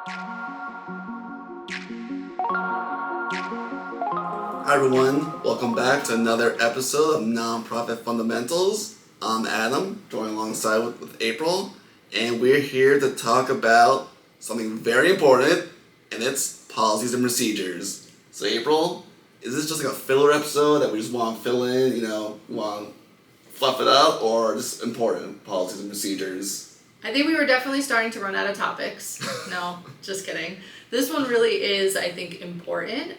Hi everyone, welcome back to another episode of Nonprofit Fundamentals. I'm Adam, joined alongside with April, and we're here to talk about something very important, and it's policies and procedures. So April, is this just like a filler episode that we just want to fill in, we want to fluff it up, or just important policies and procedures? I think we were definitely starting to run out of topics. No, just kidding. This one really is, I think, important.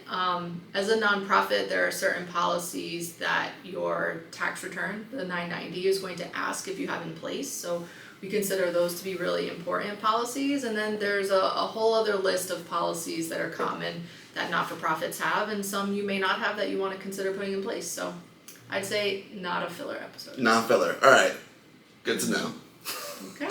As a nonprofit, there are certain policies that your tax return, the 990, is going to ask if you have in place. So we consider those to be really important policies. And then there's a whole other list of policies that are common that not-for-profits have, and some you may not have that you want to consider putting in place. So I'd say not a filler episode. Not filler. All right. Good to know. Okay.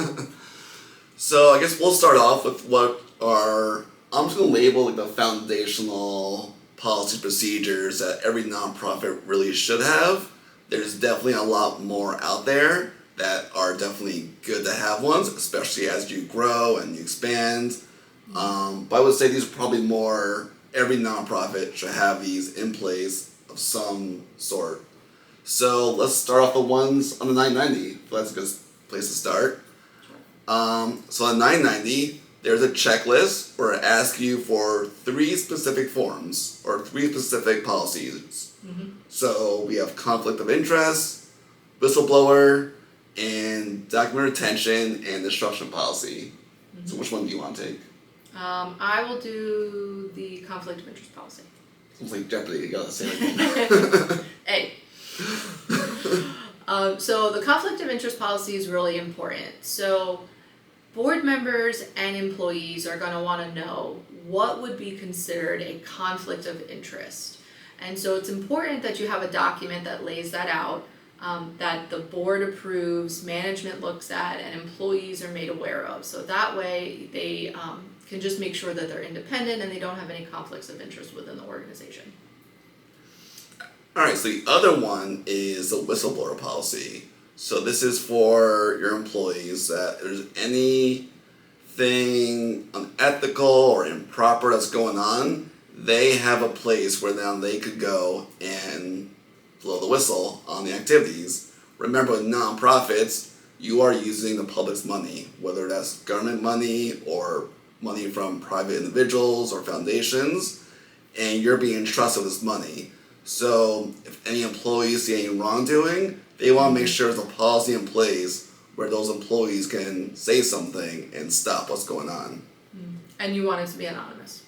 So I guess we'll start off with what are, I'm just going to label like the foundational policy procedures that every nonprofit really should have. There's definitely a lot more out there that are definitely good to have ones, especially as you grow and you expand. But I would say these are probably more, every nonprofit should have these in place of some sort. So let's start off the ones on the 990. That's a good place to start. So on 990, there's a checklist where it asks you for 3 specific forms or 3 specific policies. Mm-hmm. So we have conflict of interest, whistleblower, and document retention and destruction policy. Mm-hmm. So which one do you want to take? I will do the conflict of interest policy. It's like Jeopardy, you got the same thing. Hey. So the conflict of interest policy is really important. So board members and employees are going to want to know what would be considered a conflict of interest. And so it's important that you have a document that lays that out, that the board approves, management looks at, and employees are made aware of. So that way they can just make sure that they're independent and they don't have any conflicts of interest within the organization. Alright, so the other one is the whistleblower policy. So this is for your employees that if there's anything unethical or improper that's going on, they have a place where now they could go and blow the whistle on the activities. Remember, with nonprofits, you are using the public's money, whether that's government money or money from private individuals or foundations, and you're being entrusted with this money. So if any employees see any wrongdoing, they want to make sure there's a policy in place where those employees can say something and stop what's going on. And you want it to be anonymous.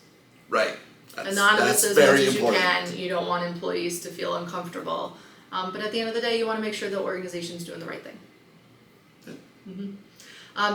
Right. Anonymous that's as much very as important. you can. You don't want employees to feel uncomfortable. But at the end of the day, you want to make sure the organization's doing the right thing.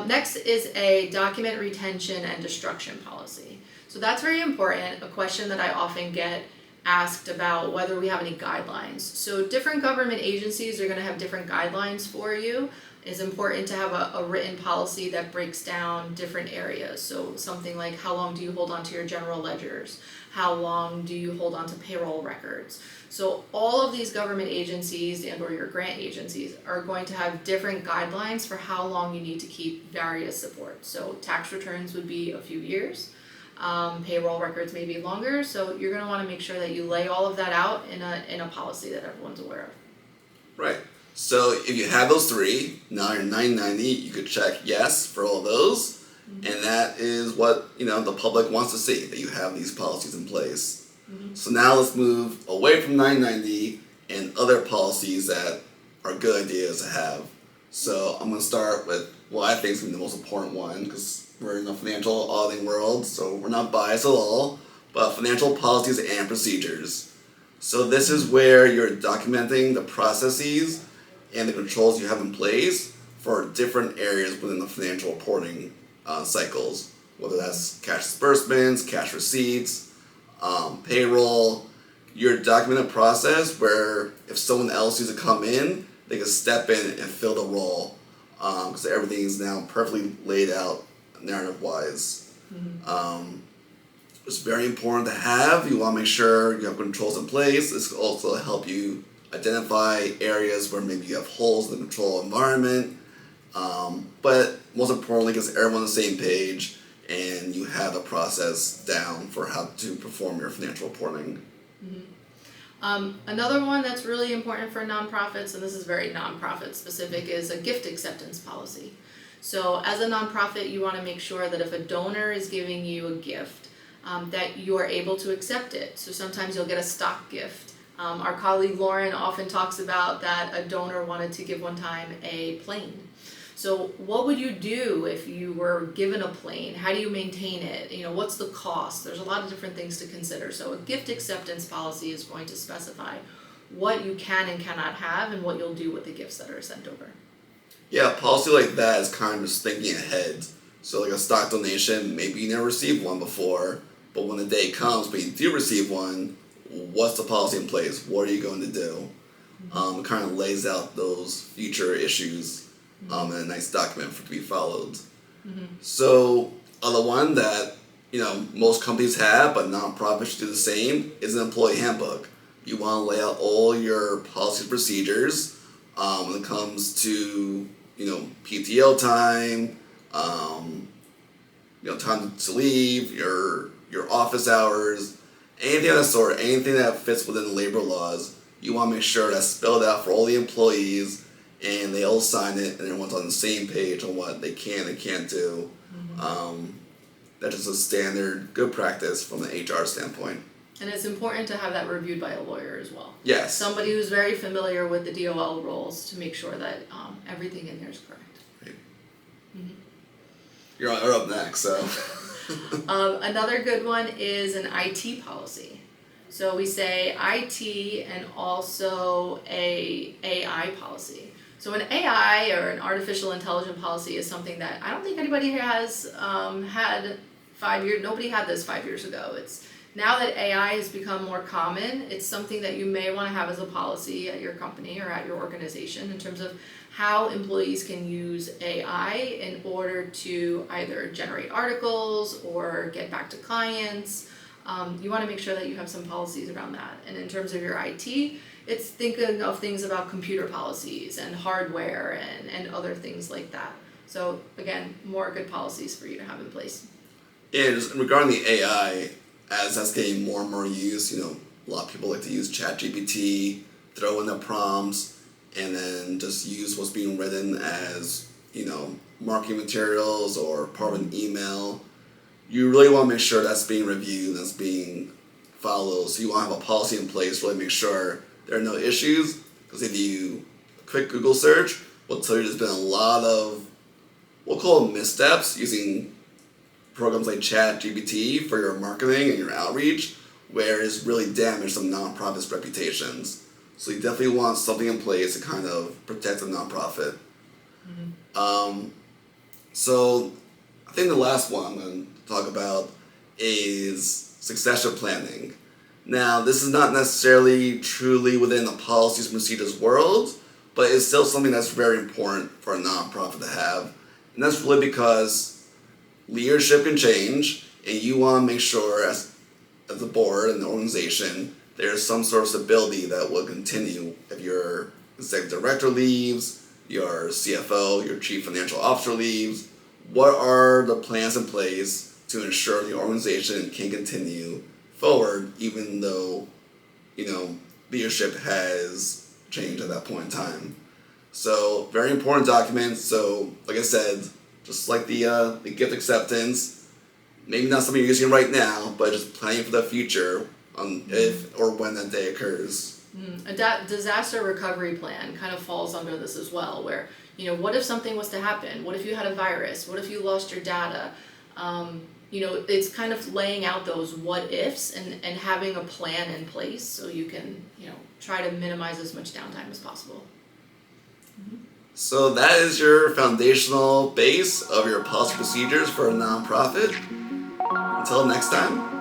Next is a document retention and destruction policy. So that's very important, a question that I often get asked about whether we have any guidelines. So different government agencies are going to have different guidelines for you. It's important to have a written policy that breaks down different areas. So something like, how long do you hold on to your general ledgers? How long do you hold on to payroll records? So all of these government agencies and or your grant agencies are going to have different guidelines for how long you need to keep various supports. So tax returns would be a few years. Payroll records may be longer, so you're going to want to make sure that you lay all of that out in a policy that everyone's aware of. Right. So if you have those 3, now you're 990, you could check yes for all those, and that is what the public wants to see, that you have these policies in place. So now let's move away from 990 and other policies that are good ideas to have. So I'm going to start with what I think is going to be the most important one, because we're in the financial auditing world, so we're not biased at all, but financial policies and procedures. So this is where you're documenting the processes and the controls you have in place for different areas within the financial reporting cycles, whether that's cash disbursements, cash receipts, payroll. Your documented process where if someone else needs to come in, they can step in and fill the role, because everything is now perfectly laid out narrative-wise. It's very important to have. You want to make sure you have controls in place. This will also help you identify areas where maybe you have holes in the control environment. But most importantly, because everyone's on the same page and you have the process down for how to perform your financial reporting. Another one that's really important for nonprofits, and this is very nonprofit specific, is a gift acceptance policy. So as a nonprofit, you want to make sure that if a donor is giving you a gift, that you are able to accept it. So sometimes you'll get a stock gift. Our colleague Lauren often talks about that a donor wanted to give one time a plane. So what would you do if you were given a plane? How do you maintain it? What's the cost? There's a lot of different things to consider. So a gift acceptance policy is going to specify what you can and cannot have and what you'll do with the gifts that are sent over. Yeah, a policy like that is kind of just thinking ahead. So like a stock donation, maybe you never received one before, but when the day comes when you do receive one, what's the policy in place? What are you going to do? It kind of lays out those future issues in a nice document for to be followed. So the one that most companies have, but nonprofits should do the same, is an employee handbook. You want to lay out all your policies and procedures when it comes to PTO time, time to leave, your office hours, anything of that sort, anything that fits within the labor laws. You want to make sure that's spelled out for all the employees, and they all sign it, and everyone's on the same page on what they can and can't do. That's just a standard good practice from the HR standpoint. And it's important to have that reviewed by a lawyer as well. Yes. Somebody who's very familiar with the DOL rules to make sure that everything in there is correct. Right. You're up next, so. Another good one is an IT policy. So we say IT and also a AI policy. So an AI or an artificial intelligence policy is something that I don't think anybody has had 5 years. Nobody had this 5 years ago. It's now that AI has become more common, it's something that you may want to have as a policy at your company or at your organization in terms of how employees can use AI in order to either generate articles or get back to clients. You want to make sure that you have some policies around that. And in terms of your IT, it's thinking of things about computer policies and hardware and other things like that. So again, more good policies for you to have in place. Yeah, just regarding the AI, as that's getting more and more used, a lot of people like to use ChatGPT, throw in the prompts, and then just use what's being written as, marketing materials or part of an email. You really want to make sure that's being reviewed, that's being followed. So you want to have a policy in place, really make sure there are no issues. Because if you quick Google search, will tell you there's been a lot of, we'll call them missteps using programs like ChatGPT for your marketing and your outreach, where it's really damaged some nonprofits' reputations. So you definitely want something in place to kind of protect the nonprofit. So I think the last one I'm going to talk about is succession planning. Now, this is not necessarily truly within the policies and procedures world, but it's still something that's very important for a nonprofit to have. And that's really because leadership can change, and you want to make sure as the board and the organization, there's some sort of stability that will continue if your executive director leaves, your CFO, your chief financial officer leaves. What are the plans in place to ensure the organization can continue forward even though, leadership has changed at that point in time? So, very important document. So, like I said, just like the gift acceptance, maybe not something you're using right now, but just planning for the future on if or when that day occurs. A disaster recovery plan kind of falls under this as well, where, what if something was to happen? What if you had a virus? What if you lost your data? It's kind of laying out those what ifs and having a plan in place so you can, try to minimize as much downtime as possible. So that is your foundational base of your policy procedures for a nonprofit. Until next time.